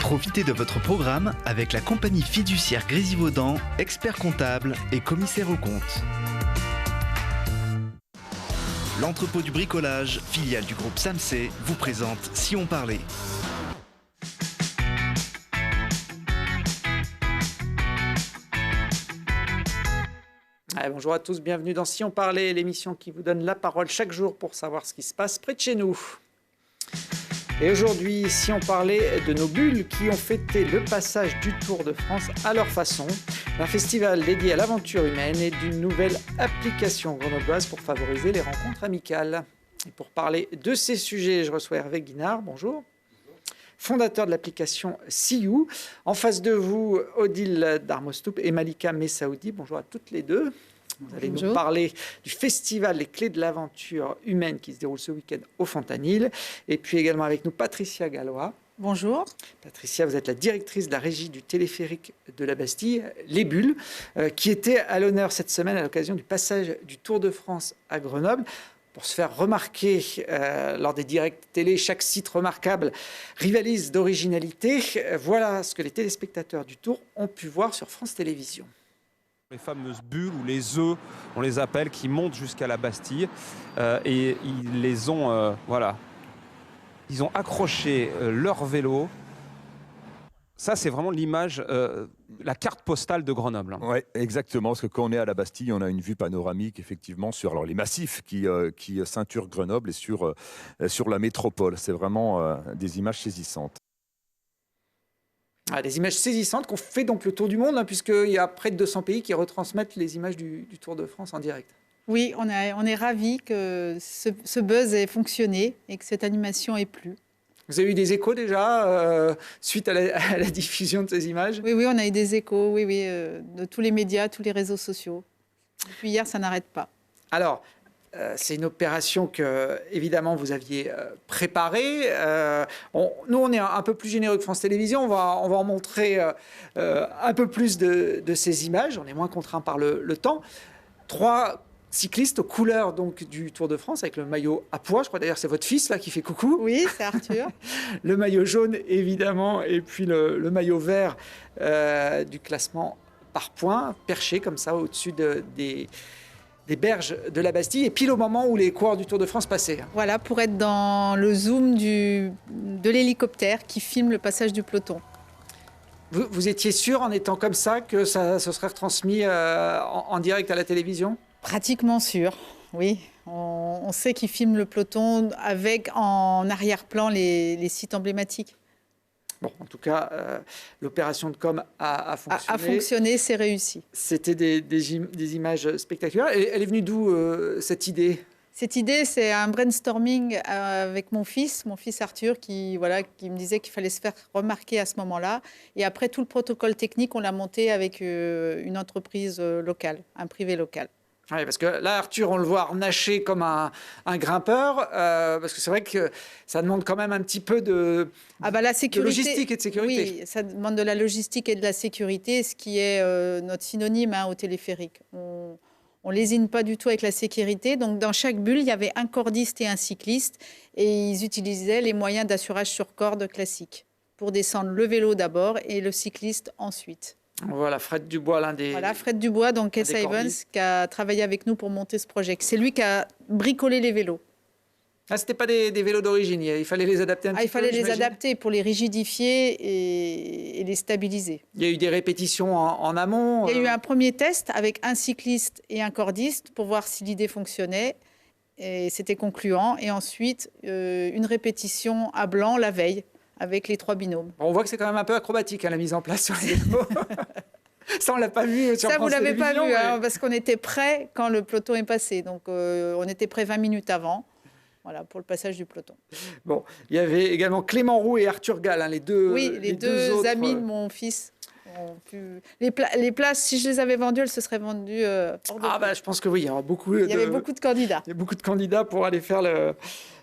Profitez de votre programme avec la compagnie fiduciaire Grésivaudan, expert comptable et commissaire aux comptes. L'entrepôt du bricolage, filiale du groupe Samsé, vous présente Si on parlait. Allez, bonjour à tous, bienvenue dans Si on parlait, l'émission qui vous donne la parole chaque jour pour savoir ce qui se passe près de chez nous. Et aujourd'hui, si on parlait de nos bulles qui ont fêté le passage du Tour de France à leur façon, d'un festival dédié à l'aventure humaine et d'une nouvelle application grenobloise pour favoriser les rencontres amicales. Et pour parler de ces sujets, je reçois Hervé Guinard, bonjour, fondateur de l'application See You. En face de vous, Odile Darmostoup et Malika Messaoudi, bonjour à toutes les deux. Vous allez nous parler du festival Les Clés de l'aventure humaine qui se déroule ce week-end au Fontanil. Et puis également avec nous Patricia Gallois. Bonjour. Patricia, vous êtes la directrice de la régie du téléphérique de la Bastille, Les Bulles, qui était à l'honneur cette semaine à l'occasion du passage du Tour de France à Grenoble. Pour se faire remarquer lors des directs télé, chaque site remarquable rivalise d'originalité. Voilà ce que les téléspectateurs du Tour ont pu voir sur France Télévisions. Les fameuses bulles ou les œufs, on les appelle, qui montent jusqu'à la Bastille et ils les ont, ils ont accroché leur vélo. Ça, c'est vraiment l'image, la carte postale de Grenoble. Oui, exactement, parce que quand on est à la Bastille, on a une vue panoramique, effectivement, sur les massifs qui ceinturent Grenoble et sur la métropole. C'est vraiment des images saisissantes. Des images saisissantes qu'on fait donc le tour du monde, puisqu'il y a près de 200 pays qui retransmettent les images du Tour de France en direct. Oui, on est ravis que ce buzz ait fonctionné et que cette animation ait plu. Vous avez eu des échos déjà suite à la diffusion de ces images ? Oui, on a eu des échos, de tous les médias, tous les réseaux sociaux. Depuis hier, ça n'arrête pas. Alors, c'est une opération que, évidemment, vous aviez préparée. Nous, on est un peu plus généreux que France Télévisions. On va en montrer un peu plus de ces images. On est moins contraint par le temps. 3 cyclistes aux couleurs donc, du Tour de France avec le maillot à pois. Je crois d'ailleurs que c'est votre fils là, qui fait coucou. Oui, c'est Arthur. Le maillot jaune, évidemment, et puis le maillot vert du classement par points, perché comme ça au-dessus des berges de la Bastille, et pile au moment où les coureurs du Tour de France passaient. Voilà, pour être dans le zoom de l'hélicoptère qui filme le passage du peloton. Vous étiez sûr, en étant comme ça, que ça se serait retransmis en direct à la télévision ? Pratiquement sûr, oui. On sait qu'ils filment le peloton avec en arrière-plan les sites emblématiques. Bon, en tout cas, l'opération de com a fonctionné. A fonctionné, c'est réussi. C'était des images spectaculaires. Elle est venue d'où, cette idée ? Cette idée, c'est un brainstorming avec mon fils Arthur, qui me disait qu'il fallait se faire remarquer à ce moment-là. Et après, tout le protocole technique, on l'a monté avec une entreprise locale, un privé local. Oui, parce que là, Arthur, on le voit harnaché comme un grimpeur, parce que c'est vrai que ça demande quand même un petit peu de logistique et de sécurité. Oui, ça demande de la logistique et de la sécurité, ce qui est notre synonyme au téléphérique. On lésine pas du tout avec la sécurité. Donc, dans chaque bulle, il y avait un cordiste et un cycliste, et ils utilisaient les moyens d'assurage sur corde classiques pour descendre le vélo d'abord et le cycliste ensuite. Voilà, Fred Dubois, l'un des... Voilà, Fred Dubois, donc Kess Evans, qui a travaillé avec nous pour monter ce projet. C'est lui qui a bricolé les vélos. Ah, c'était pas des vélos d'origine, il fallait les adapter un petit peu. Il fallait les adapter pour les rigidifier et les stabiliser. Il y a eu des répétitions en amont. Il y a eu un premier test avec un cycliste et un cordiste pour voir si l'idée fonctionnait. Et c'était concluant. Et ensuite, une répétition à blanc la veille, avec les 3 binômes. On voit que c'est quand même un peu acrobatique, la mise en place sur les vélos. Ça, on ne l'a pas vu sur France Télévisions. Ça, vous ne l'avez pas vu, parce qu'on était prêts quand le peloton est passé. Donc, on était prêts 20 minutes avant, pour le passage du peloton. Bon, il y avait également Clément Roux et Arthur Gall, les deux les deux autres amis de mon fils. Les places, si je les avais vendues, elles se seraient vendues hors de je pense que oui, il y aura beaucoup. Il y avait beaucoup de candidats. Il y a beaucoup de candidats pour aller faire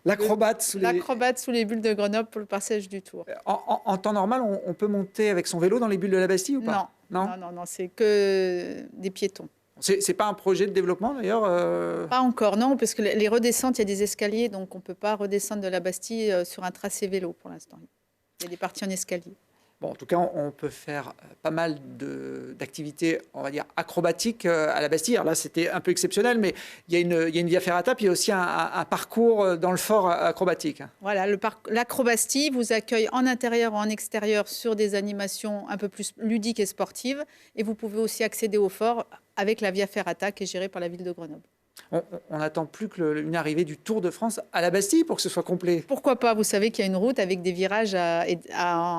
l'acrobate sous les bulles de Grenoble pour le passage du Tour. En temps normal, on peut monter avec son vélo dans les bulles de la Bastille ou pas ? Non, c'est que des piétons. C'est pas un projet de développement d'ailleurs Pas encore, non, parce que les redescentes, il y a des escaliers, donc on ne peut pas redescendre de la Bastille sur un tracé vélo pour l'instant. Il y a des parties en escalier. Bon, en tout cas, on peut faire pas mal d'activités, on va dire, acrobatiques à la Bastille. Alors là, c'était un peu exceptionnel, mais il y a une via ferrata, puis il y a aussi un parcours dans le fort acrobatique. Voilà, l'Acrobastille vous accueille en intérieur ou en extérieur sur des animations un peu plus ludiques et sportives. Et vous pouvez aussi accéder au fort avec la via ferrata qui est gérée par la ville de Grenoble. On n'attend plus qu'une arrivée du Tour de France à la Bastille pour que ce soit complet. Pourquoi pas? Vous savez qu'il y a une route avec des virages à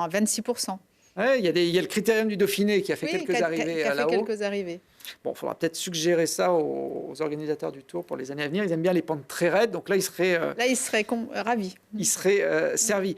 26%. Ouais, il y a le Critérium du Dauphiné qui a fait quelques arrivées là-haut. Bon, il faudra peut-être suggérer ça aux organisateurs du Tour pour les années à venir. Ils aiment bien les pentes très raides, donc là, ils seraient ravis. Ils seraient servis.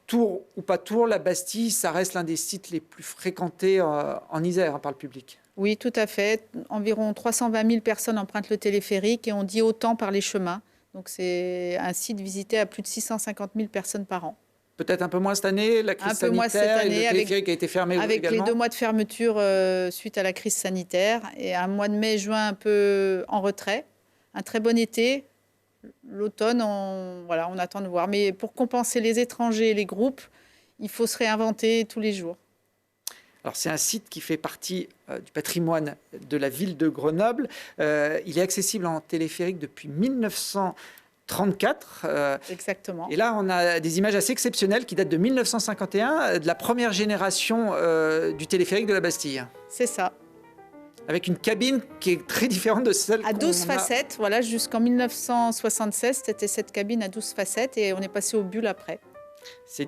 Tour ou pas Tour, la Bastille, ça reste l'un des sites les plus fréquentés en Isère par le public. Oui, tout à fait. Environ 320 000 personnes empruntent le téléphérique et on dit autant par les chemins. Donc c'est un site visité à plus de 650 000 personnes par an. Peut-être un peu moins cette année, la crise sanitaire, et le téléphérique a été fermé également. Avec les 2 mois de fermeture suite à la crise sanitaire et un mois de mai-juin un peu en retrait. Un très bon été. L'automne, on attend de voir. Mais pour compenser les étrangers et les groupes, il faut se réinventer tous les jours. Alors, c'est un site qui fait partie du patrimoine de la ville de Grenoble. Il est accessible en téléphérique depuis 1934. Exactement. Et là, on a des images assez exceptionnelles qui datent de 1951, de la première génération du téléphérique de la Bastille. C'est ça. Avec une cabine qui est très différente de celle à 12 facettes. Voilà, jusqu'en 1976, c'était cette cabine à 12 facettes et on est passé aux bulles après. C'est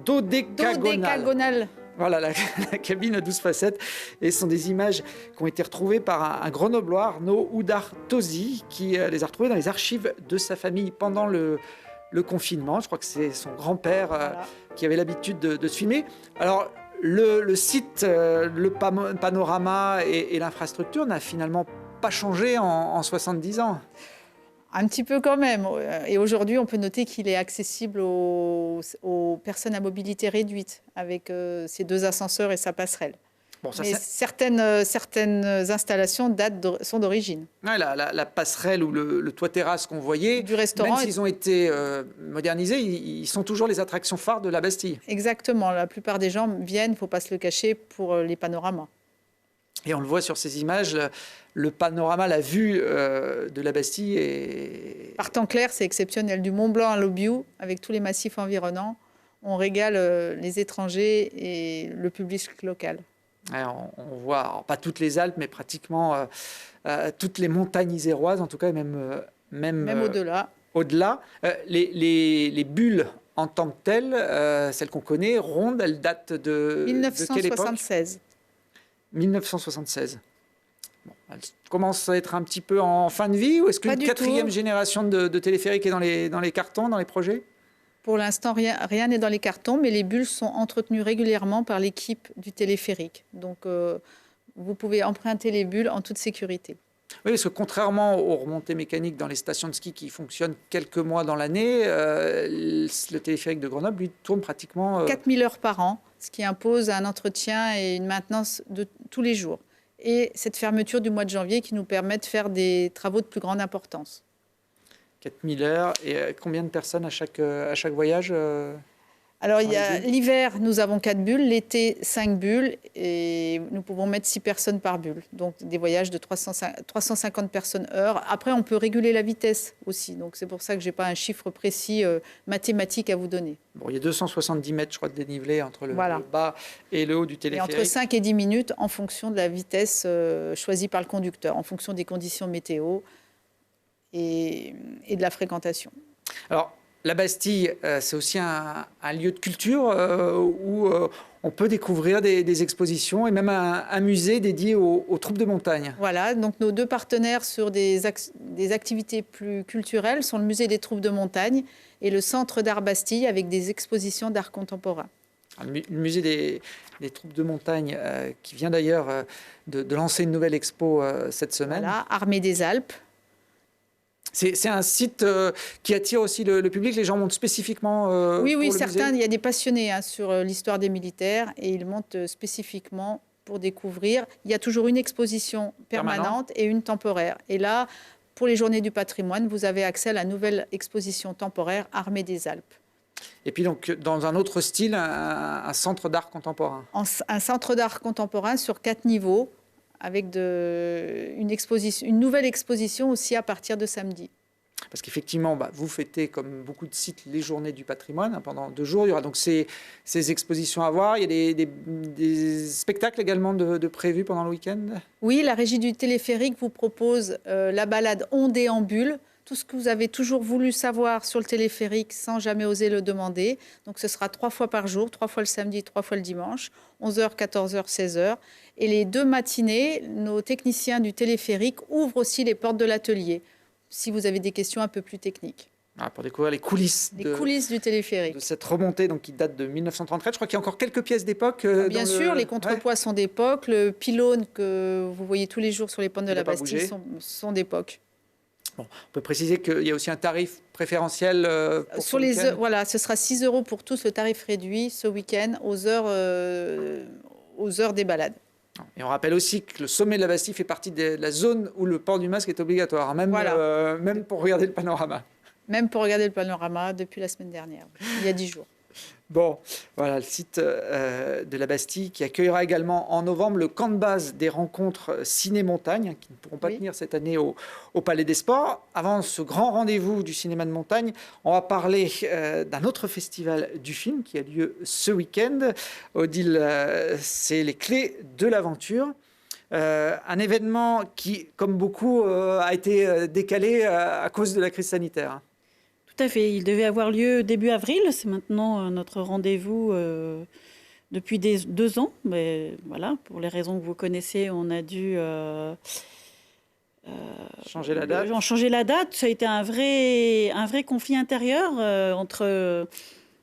dodécagonal. Voilà, la cabine à 12 facettes. Et ce sont des images qui ont été retrouvées par un Grenoblois, Arnaud Oudar-Tosi, qui les a retrouvées dans les archives de sa famille pendant le confinement. Je crois que c'est son grand-père qui avait l'habitude de se filmer. Alors, le site, le panorama et l'infrastructure n'a finalement pas changé en 70 ans. Un petit peu quand même. Et aujourd'hui, on peut noter qu'il est accessible aux personnes à mobilité réduite, avec ses 2 ascenseurs et sa passerelle. Bon, mais certaines installations sont d'origine. Ouais, la passerelle ou le toit-terrasse qu'on voyait, du restaurant, même s'ils ont été modernisés, ils sont toujours les attractions phares de la Bastille. Exactement. La plupart des gens viennent, il ne faut pas se le cacher, pour les panoramas. Et on le voit sur ces images, le panorama, la vue de la Bastille est... Par temps clair, c'est exceptionnel. Du Mont Blanc à l'Aubiou, avec tous les massifs environnants, on régale les étrangers et le public local. Ouais, on voit, alors, pas toutes les Alpes, mais pratiquement toutes les montagnes iséroises, en tout cas, même au-delà. Au-delà, les bulles en tant que telles, celles qu'on connaît, rondes, elles datent de 1976. 1976. Bon, elle commence à être un petit peu en fin de vie, ou est-ce qu'une 4e génération de téléphériques est dans les cartons, dans les projets? Pour l'instant, rien n'est dans les cartons, mais les bulles sont entretenues régulièrement par l'équipe du téléphérique. Donc, vous pouvez emprunter les bulles en toute sécurité. Oui, parce que contrairement aux remontées mécaniques dans les stations de ski qui fonctionnent quelques mois dans l'année, le téléphérique de Grenoble, lui, tourne pratiquement... 4000 heures par an, ce qui impose un entretien et une maintenance de tous les jours. Et cette fermeture du mois de janvier qui nous permet de faire des travaux de plus grande importance. 4000 heures, et combien de personnes à chaque voyage Alors, l'hiver, nous avons 4 bulles, l'été, 5 bulles, et nous pouvons mettre 6 personnes par bulle. Donc, des voyages de 350 personnes heure. Après, on peut réguler la vitesse aussi. Donc, c'est pour ça que je n'ai pas un chiffre précis mathématique à vous donner. Bon, il y a 270 mètres, je crois, de dénivelé entre le bas et le haut du téléphérique. Et entre 5 et 10 minutes en fonction de la vitesse choisie par le conducteur, en fonction des conditions météo et de la fréquentation. Alors, la Bastille, c'est aussi un lieu de culture où on peut découvrir des expositions et même un musée dédié aux troupes de montagne. Voilà, donc nos 2 partenaires sur des activités plus culturelles sont le musée des troupes de montagne et le centre d'art Bastille avec des expositions d'art contemporain. Le musée des troupes de montagne qui vient d'ailleurs de lancer une nouvelle expo cette semaine. Voilà, Armée des Alpes. C'est un site qui attire aussi le public. Les gens montent spécifiquement oui, pour le certains. musée. Il y a des passionnés sur l'histoire des militaires et ils montent spécifiquement pour découvrir. Il y a toujours une exposition permanente et une temporaire. Et là, pour les Journées du patrimoine, vous avez accès à la nouvelle exposition temporaire Armée des Alpes. Et puis donc, dans un autre style, un centre d'art contemporain. Un centre d'art contemporain sur 4 niveaux, avec une nouvelle exposition aussi à partir de samedi. Parce qu'effectivement, vous fêtez, comme beaucoup de sites, les Journées du patrimoine pendant 2 jours. Il y aura donc ces expositions à voir. Il y a des spectacles également de prévus pendant le week-end. Oui, la régie du téléphérique vous propose la balade On déambule. Tout ce que vous avez toujours voulu savoir sur le téléphérique sans jamais oser le demander. Donc ce sera 3 fois par jour, 3 fois le samedi, 3 fois le dimanche, 11h, 14h, 16h. Et les 2 matinées, nos techniciens du téléphérique ouvrent aussi les portes de l'atelier, si vous avez des questions un peu plus techniques. Pour découvrir les coulisses, coulisses du téléphérique. De cette remontée donc, qui date de 1934. Je crois qu'il y a encore quelques pièces d'époque. Bien sûr, les contrepoids sont d'époque. Le pylône que vous voyez tous les jours sur les pentes de la Bastille sont d'époque. Bon, on peut préciser qu'il y a aussi un tarif préférentiel pour sur les heures, voilà, ce sera 6 € pour tous, le tarif réduit ce week-end aux heures des balades. Et on rappelle aussi que le sommet de la Bastille fait partie de la zone où le port du masque est obligatoire, même pour regarder le panorama. Même pour regarder le panorama depuis la semaine dernière, il y a 10 jours. Bon, voilà le site de la Bastille qui accueillera également en novembre le camp de base des rencontres ciné-montagne qui ne pourront pas tenir cette année au Palais des Sports. Avant ce grand rendez-vous du cinéma de montagne, on va parler d'un autre festival du film qui a lieu ce week-end. Odile, c'est les Clés de l'aventure. Un événement qui, comme beaucoup, a été décalé à cause de la crise sanitaire. Tout à fait. Il devait avoir lieu début avril. C'est maintenant notre rendez-vous depuis 2 ans. Mais voilà, pour les raisons que vous connaissez, on a dû changer la date. Changer la date. Ça a été un vrai conflit intérieur entre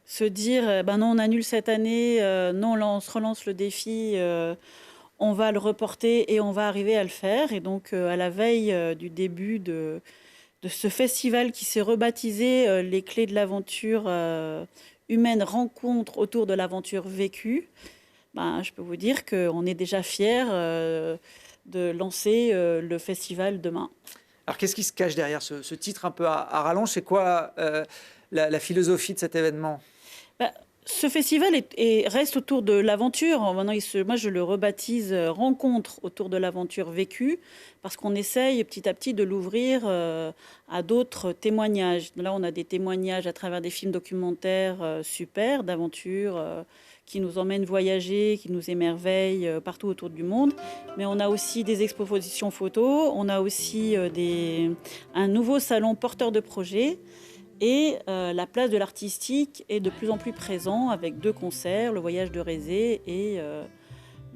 se dire non, on annule cette année, non, là, on se relance le défi. On va le reporter et on va arriver à le faire. Et donc, à la veille du début de ce festival qui s'est rebaptisé Les Clés de l'aventure humaine, rencontre autour de l'aventure vécue, je peux vous dire qu'on est déjà fiers de lancer le festival demain. Alors, qu'est-ce qui se cache derrière ce titre un peu à rallonge? C'est quoi la philosophie de cet événement? Ce festival reste autour de l'aventure. Maintenant, moi, je le rebaptise rencontre autour de l'aventure vécue parce qu'on essaye petit à petit de l'ouvrir à d'autres témoignages. Là, on a des témoignages à travers des films documentaires super d'aventure qui nous emmènent voyager, qui nous émerveillent partout autour du monde. Mais on a aussi des expositions photos, on a aussi un nouveau salon porteur de projets. Et la place de l'artistique est de plus en plus présent avec 2 concerts, le voyage de Rézé et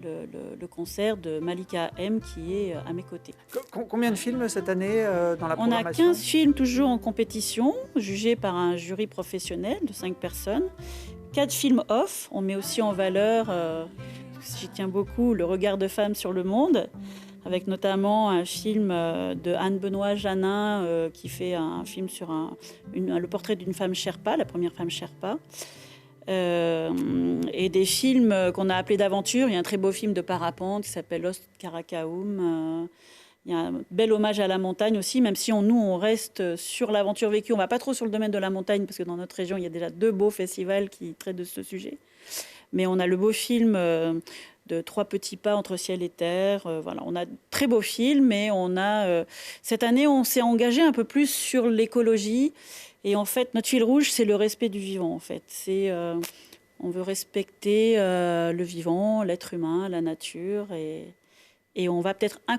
le concert de Malika M qui est à mes côtés. Combien de films cette année dans la programmation? On a 15 films toujours en compétition, jugés par un jury professionnel de 5 personnes. 4 films off. On met aussi en valeur, j'y tiens beaucoup, le regard de femme sur le monde, avec notamment un film de Anne-Benoît Janin qui fait un film sur le portrait d'une femme Sherpa, la première femme Sherpa. Et des films qu'on a appelés d'aventure. Il y a un très beau film de parapente qui s'appelle Lost Karakoum. Il y a un bel hommage à la montagne aussi, même si nous, on reste sur l'aventure vécue. On ne va pas trop sur le domaine de la montagne, parce que dans notre région, il y a déjà 2 beaux festivals qui traitent de ce sujet. Mais on a le beau film de 3 petits pas entre ciel et terre. Voilà, on a de très beaux films, mais cette année, on s'est engagé un peu plus sur l'écologie. Et en fait, notre fil rouge, c'est le respect du vivant. En fait, on veut respecter le vivant, l'être humain, la nature, et on va peut-être un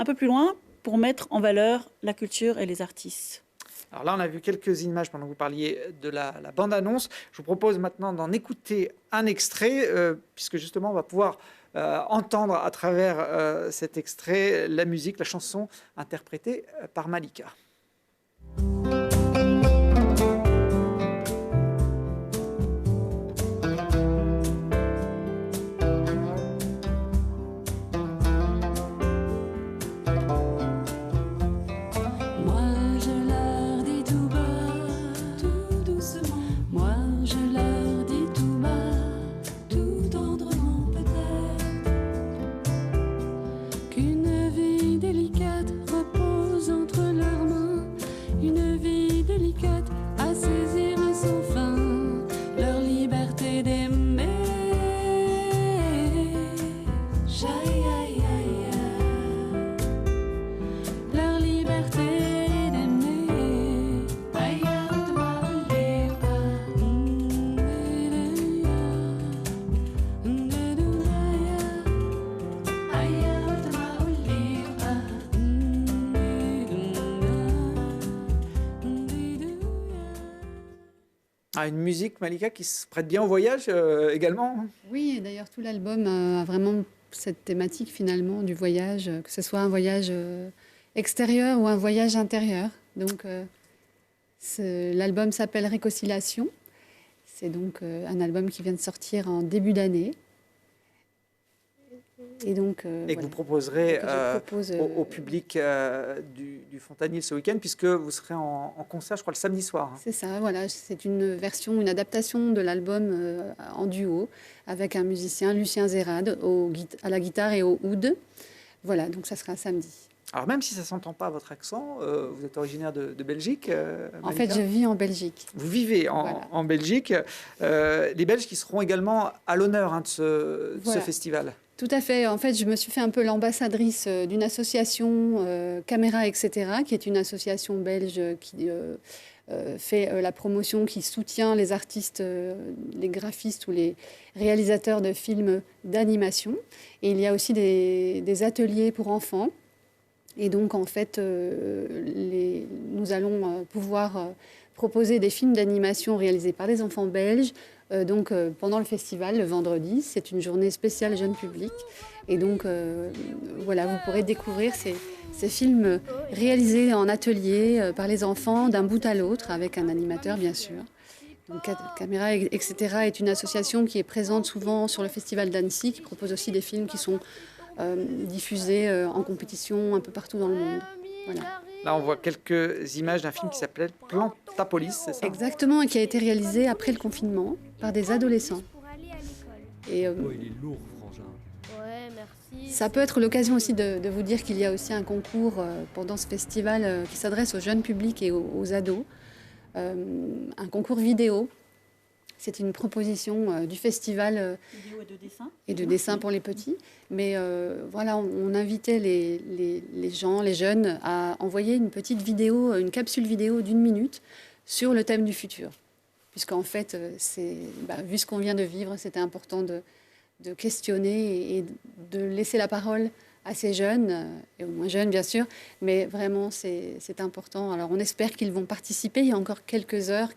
peu plus loin pour mettre en valeur la culture et les artistes. Alors là, on a vu quelques images pendant que vous parliez de la bande-annonce. Je vous propose maintenant d'en écouter un extrait, puisque justement, on va pouvoir entendre à travers cet extrait la musique, la chanson interprétée par Malika. Ah, une musique, Malika, qui se prête bien au voyage également. Oui, et d'ailleurs, tout l'album a vraiment cette thématique finalement du voyage, que ce soit un voyage extérieur ou un voyage intérieur. Donc, l'album s'appelle Réconciliation. C'est donc un album qui vient de sortir en début d'année. Et donc, Et que vous proposerez que je propose, au public du Fontanil ce week-end, puisque vous serez en concert, je crois, le samedi soir. C'est ça, voilà. C'est une version, une adaptation de l'album en duo avec un musicien, Lucien Zérade, à la guitare et au oud. Voilà, donc ça sera samedi. Alors même si ça ne s'entend pas votre accent, vous êtes originaire de Belgique, En Malika. fait, je vis en Belgique. Vous vivez Voilà. en Belgique. Les Belges qui seront également à l'honneur de ce Voilà. festival. Tout à fait. En fait, je me suis fait un peu l'ambassadrice d'une association Caméra, etc., qui est une association belge qui fait la promotion, qui soutient les artistes, les graphistes ou les réalisateurs de films d'animation. Et il y a aussi des ateliers pour enfants. Et donc, en fait, nous allons pouvoir proposer des films d'animation réalisés par des enfants belges. Pendant le festival, le vendredi, c'est une journée spéciale jeune public. Et donc, voilà, vous pourrez découvrir ces films réalisés en atelier par les enfants d'un bout à l'autre, avec un animateur, bien sûr. Donc, Caméra, etc. est une association qui est présente souvent sur le festival d'Annecy, qui propose aussi des films qui sont diffusés en compétition un peu partout dans le monde. Voilà. Là, on voit quelques images d'un film qui s'appelait Plantapolis, c'est ça? Exactement, et qui a été réalisé après le confinement par des adolescents. Et il est lourd, Frangin. Ouais, merci. ça peut être l'occasion aussi de vous dire qu'il y a aussi un concours pendant ce festival qui s'adresse aux jeunes publics et aux ados. Un concours vidéo. C'est une proposition du festival Vidéo et de dessin. et de dessin pour les petits. Mais voilà, on invitait les gens, les jeunes, à envoyer une petite vidéo, une capsule vidéo d'1 minute sur le thème du futur. Puisqu'en fait, vu ce qu'on vient de vivre, c'était important de questionner et de laisser la parole à ces jeunes, et aux moins jeunes bien sûr, mais vraiment c'est important. Alors on espère qu'ils vont participer. Il y a encore quelques heures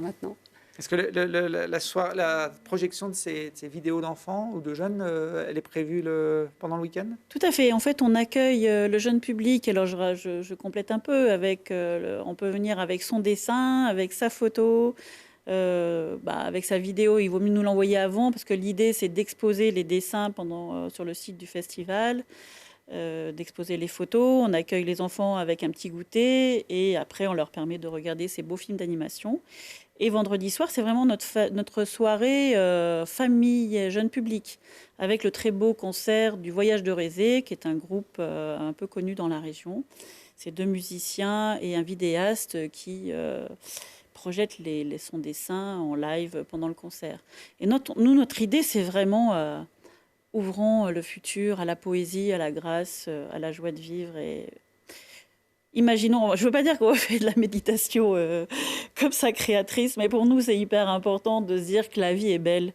maintenant. Est-ce que la projection de ces vidéos d'enfants ou de jeunes, elle est prévue pendant le week-end? Tout à fait. En fait, on accueille le jeune public. Alors, je complète un peu. On peut venir avec son dessin, avec sa photo, avec sa vidéo. Il vaut mieux nous l'envoyer avant parce que l'idée, c'est d'exposer les dessins sur le site du festival, d'exposer les photos. On accueille les enfants avec un petit goûter et après, on leur permet de regarder ces beaux films d'animation. Et vendredi soir, c'est vraiment notre soirée famille jeune public, avec le très beau concert du Voyage de Rézé, qui est un groupe un peu connu dans la région. C'est 2 musiciens et un vidéaste qui projettent son dessin en live pendant le concert. Et notre idée, c'est vraiment ouvrons le futur à la poésie, à la grâce, à la joie de vivre et imaginons, je ne veux pas dire qu'on fait de la méditation comme ça créatrice, mais pour nous, c'est hyper important de se dire que la vie est belle.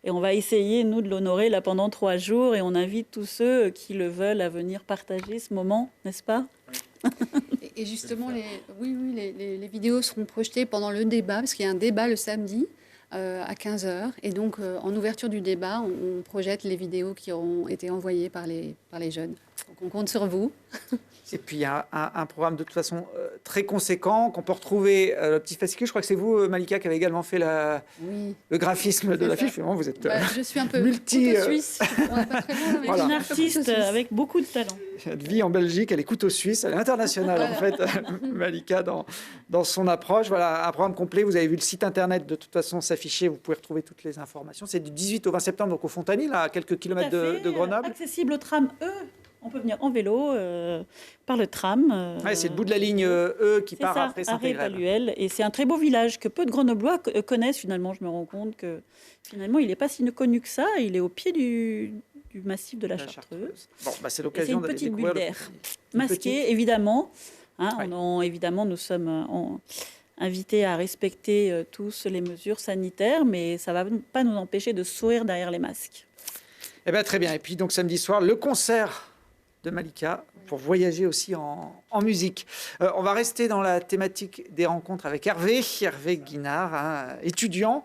Et on va essayer, nous, de l'honorer là pendant 3 jours. Et on invite tous ceux qui le veulent à venir partager ce moment, n'est-ce pas? Et justement, les vidéos seront projetées pendant le débat, parce qu'il y a un débat le samedi à 15h. Et donc, en ouverture du débat, on projette les vidéos qui auront été envoyées par les jeunes. Donc, on compte sur vous. Et puis, il y a un programme de toute façon très conséquent qu'on peut retrouver le petit fascicule. Je crois que c'est vous, Malika, qui avez également fait le graphisme de l'affiche. Vraiment, vous êtes je suis un peu multi... suisse. On va pas très loin, mais Voilà. Une artiste avec beaucoup de talent. Elle vit en Belgique, elle est couteau suisse, elle est internationale en fait, Malika, dans son approche. Voilà, un programme complet. Vous avez vu le site internet de toute façon s'afficher, vous pouvez retrouver toutes les informations. C'est du 18 au 20 septembre, donc au Fontanil, à quelques kilomètres de Grenoble. Accessible au tram E. On peut venir en vélo, par le tram. C'est le bout de la ligne E qui part après Saint-Pégrel. Paluel. Et c'est un très beau village que peu de Grenoblois connaissent finalement. Je me rends compte que finalement, il n'est pas si connu que ça. Il est au pied du massif de la Chartreuse. Bon, c'est l'occasion d'aller découvrir. C'est une petite bulle d'air. Masquée, évidemment. Évidemment, nous sommes invités à respecter tous les mesures sanitaires, mais ça ne va pas nous empêcher de sourire derrière les masques. Eh bien, très bien. Et puis, donc, samedi soir, le concert de Malika pour voyager aussi en musique. On va rester dans la thématique des rencontres avec Hervé Guinard, étudiant,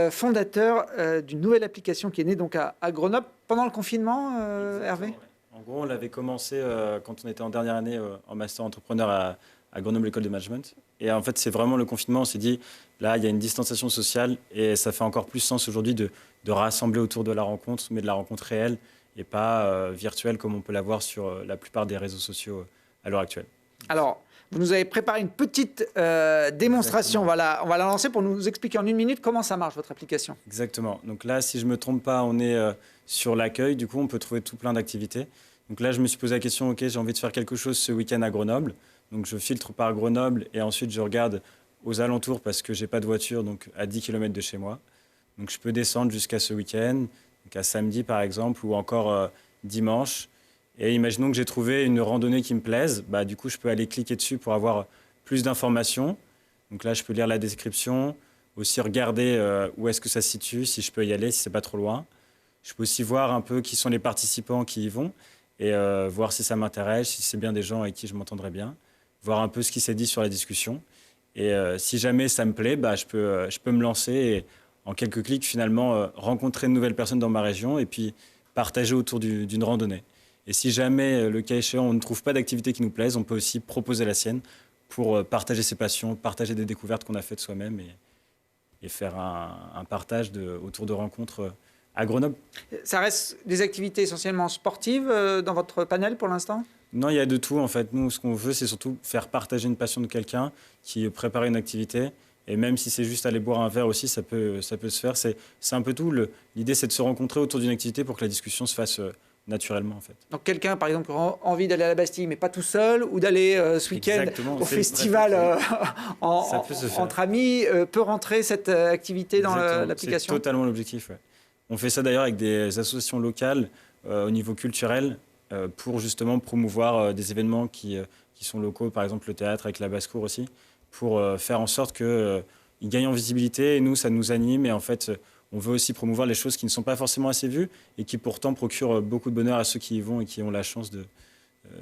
fondateur d'une nouvelle application qui est née donc à Grenoble pendant le confinement, Hervé. En gros, on l'avait commencé quand on était en dernière année en master entrepreneur à Grenoble École de Management. Et en fait, c'est vraiment le confinement. On s'est dit, là, il y a une distanciation sociale et ça fait encore plus sens aujourd'hui de rassembler autour de la rencontre, mais de la rencontre réelle et pas virtuelle comme on peut l'avoir sur la plupart des réseaux sociaux à l'heure actuelle. Alors, vous nous avez préparé une petite démonstration. On va la lancer pour nous expliquer en 1 minute comment ça marche, votre application. Exactement. Donc là, si je ne me trompe pas, on est sur l'accueil. Du coup, on peut trouver tout plein d'activités. Donc là, je me suis posé la question, OK, j'ai envie de faire quelque chose ce week-end à Grenoble. Donc je filtre par Grenoble et ensuite je regarde aux alentours parce que je n'ai pas de voiture, donc à 10 km de chez moi. Donc je peux descendre jusqu'à ce week-end, donc à samedi par exemple, ou encore dimanche. Et imaginons que j'ai trouvé une randonnée qui me plaise, du coup je peux aller cliquer dessus pour avoir plus d'informations. Donc là je peux lire la description, aussi regarder où est-ce que ça se situe, si je peux y aller, si c'est pas trop loin. Je peux aussi voir un peu qui sont les participants qui y vont et voir si ça m'intéresse, si c'est bien des gens avec qui je m'entendrai bien, voir un peu ce qui s'est dit sur la discussion. Et si jamais ça me plaît, je peux me lancer et en quelques clics finalement rencontrer de nouvelles personnes dans ma région et puis partager autour d'une randonnée. Et si jamais, le cas échéant, on ne trouve pas d'activité qui nous plaise, on peut aussi proposer la sienne pour partager ses passions, partager des découvertes qu'on a faites soi-même et faire un partage autour de rencontres à Grenoble. Ça reste des activités essentiellement sportives dans votre panel pour l'instant ? Non, il y a de tout en fait. Nous, ce qu'on veut, c'est surtout faire partager une passion de quelqu'un qui prépare une activité. Et même si c'est juste aller boire un verre aussi, ça peut se faire. C'est un peu tout. L'idée, c'est de se rencontrer autour d'une activité pour que la discussion se fasse naturellement en fait. Donc quelqu'un, par exemple, qui a envie d'aller à la Bastille, mais pas tout seul, ou d'aller ce week-end au festival entre amis, peut rentrer cette activité dans l'application ? C'est totalement l'objectif, ouais. On fait ça d'ailleurs avec des associations locales au niveau culturel pour justement promouvoir des événements qui sont locaux, par exemple le théâtre avec la basse-cour aussi, pour faire en sorte qu'ils gagnent en visibilité. Et nous, ça nous anime. Et en fait, on veut aussi promouvoir les choses qui ne sont pas forcément assez vues et qui pourtant procurent beaucoup de bonheur à ceux qui y vont et qui ont la chance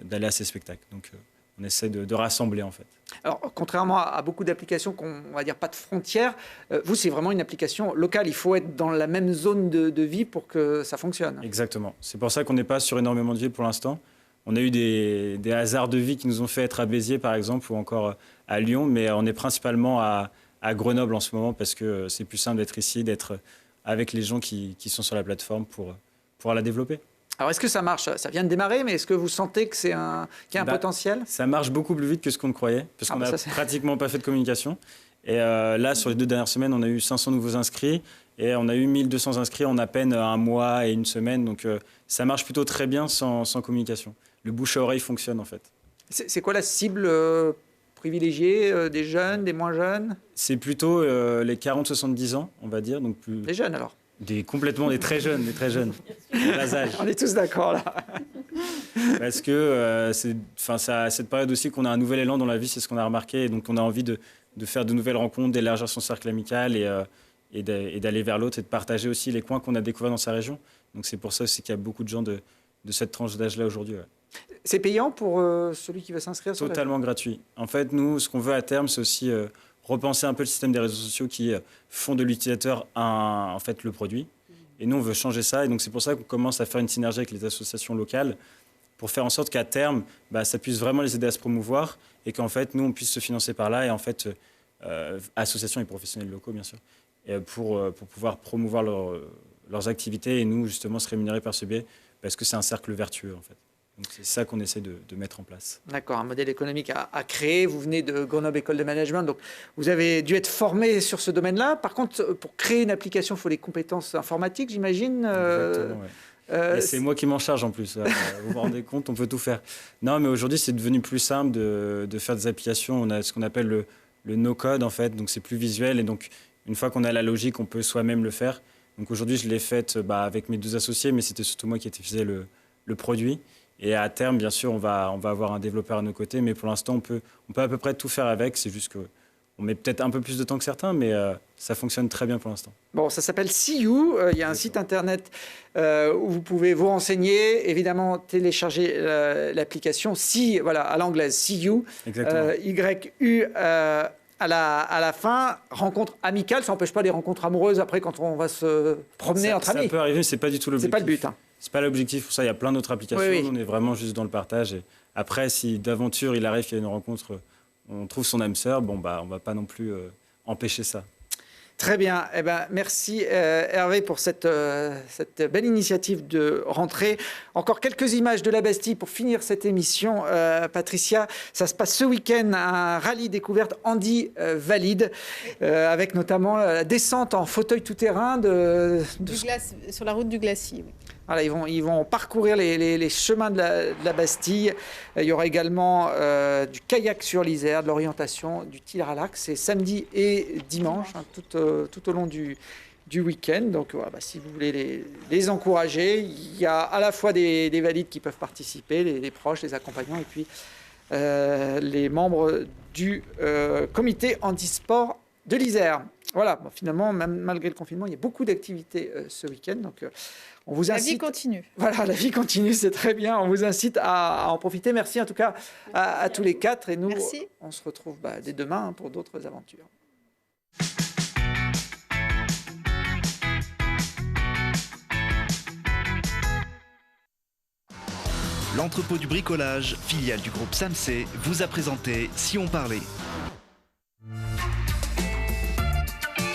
d'aller à ces spectacles. Donc, on essaie de rassembler en fait. Alors, contrairement à beaucoup d'applications qu'on va dire pas de frontières, vous, c'est vraiment une application locale. Il faut être dans la même zone de vie pour que ça fonctionne. Exactement. C'est pour ça qu'on n'est pas sur énormément de villes pour l'instant. On a eu des hasards de vie qui nous ont fait être à Béziers, par exemple, ou encore à Lyon, mais on est principalement à Grenoble en ce moment parce que c'est plus simple d'être ici, d'être avec les gens qui sont sur la plateforme pour pouvoir la développer. Alors, est-ce que ça marche ? Ça vient de démarrer, mais est-ce que vous sentez que qu'il y a un potentiel ? Ça marche beaucoup plus vite que ce qu'on croyait, parce qu'on n'a pratiquement pas fait de communication. Et là, sur les 2 dernières semaines, on a eu 500 nouveaux inscrits et on a eu 1200 inscrits en à peine un mois et 1 semaine. Donc, ça marche plutôt très bien sans communication. Le bouche à oreille fonctionne, en fait. C'est quoi la cible privilégiée des jeunes, des moins jeunes ? C'est plutôt les 40-70 ans, on va dire. Donc Les jeunes, alors ? Complètement des très jeunes, bas âge. On est tous d'accord là. Parce que c'est à cette période aussi qu'on a un nouvel élan dans la vie, c'est ce qu'on a remarqué. Et donc on a envie de faire de nouvelles rencontres, d'élargir son cercle amical et d'aller vers l'autre et de partager aussi les coins qu'on a découverts dans sa région. Donc c'est pour ça aussi qu'il y a beaucoup de gens de cette tranche d'âge-là aujourd'hui. Ouais. C'est payant pour celui qui veut s'inscrire ? Totalement gratuit. En fait, nous, ce qu'on veut à terme, c'est aussi repenser un peu le système des réseaux sociaux qui font de l'utilisateur en fait le produit. Et nous, on veut changer ça. Et donc, c'est pour ça qu'on commence à faire une synergie avec les associations locales pour faire en sorte qu'à terme, ça puisse vraiment les aider à se promouvoir et qu'en fait, nous, on puisse se financer par là. Et en fait, associations et professionnels locaux, bien sûr, et pour pouvoir promouvoir leurs activités et nous, justement, se rémunérer par ce biais parce que c'est un cercle vertueux, en fait. Donc c'est ça qu'on essaie de mettre en place. D'accord, un modèle économique à créer. Vous venez de Grenoble École de Management, donc vous avez dû être formé sur ce domaine-là. Par contre, pour créer une application, il faut les compétences informatiques, j'imagine. Exactement, ouais. Et c'est moi qui m'en charge en plus. Vous vous rendez compte, on peut tout faire. Non, mais aujourd'hui, c'est devenu plus simple de faire des applications. On a ce qu'on appelle le no-code, en fait. Donc c'est plus visuel. Et donc, une fois qu'on a la logique, on peut soi-même le faire. Donc aujourd'hui, je l'ai faite avec mes 2 associés, mais c'était surtout moi qui faisais le produit. Et à terme, bien sûr, on va avoir un développeur à nos côtés, mais pour l'instant, on peut à peu près tout faire avec. C'est juste On met peut-être un peu plus de temps que certains, mais ça fonctionne très bien pour l'instant. Bon, ça s'appelle See You. Il y a un site internet où vous pouvez vous renseigner. Évidemment, télécharger l'application voilà, à l'anglaise, See You. Exactement. YU à la fin. Rencontre amicale, ça n'empêche pas les rencontres amoureuses après quand on va se promener entre amis. Ça peut arriver, c'est pas du tout l'objectif. C'est pas le but. Hein. C'est pas l'objectif. Pour ça, il y a plein d'autres applications. Oui. On est vraiment juste dans le partage. Et après, si d'aventure il arrive qu'il y a une rencontre, on trouve son âme sœur, bon bah, on va pas non plus empêcher ça. Très bien. Eh ben, merci Hervé pour cette belle initiative de rentrée. Encore quelques images de la Bastille pour finir cette émission. Patricia, ça se passe ce week-end, un rallye découverte Andy Valide, avec notamment la descente en fauteuil tout-terrain sur la route du Glacis. Oui. Voilà, ils vont parcourir les chemins de la Bastille. Il y aura également du kayak sur l'Isère, de l'orientation, du tir à l'arc. C'est samedi et dimanche, hein, tout au long du week-end. Donc voilà, si vous voulez les encourager, il y a à la fois des valides qui peuvent participer, les proches, les accompagnants, et puis les membres du comité handisport de l'Isère. Voilà, bon, finalement, même malgré le confinement, il y a beaucoup d'activités ce week-end. Donc, on vous incite... La vie continue. Voilà, la vie continue, c'est très bien. On vous incite à en profiter. Merci en tout cas à tous les quatre. Et nous, on se retrouve dès demain pour d'autres aventures. L'entrepôt du bricolage, filiale du groupe Samsé, vous a présenté Si on parlait.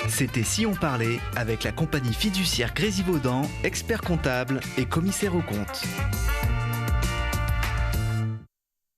C'était Si on parlait avec la compagnie fiduciaire Grésivaudan, expert comptable et commissaire aux comptes.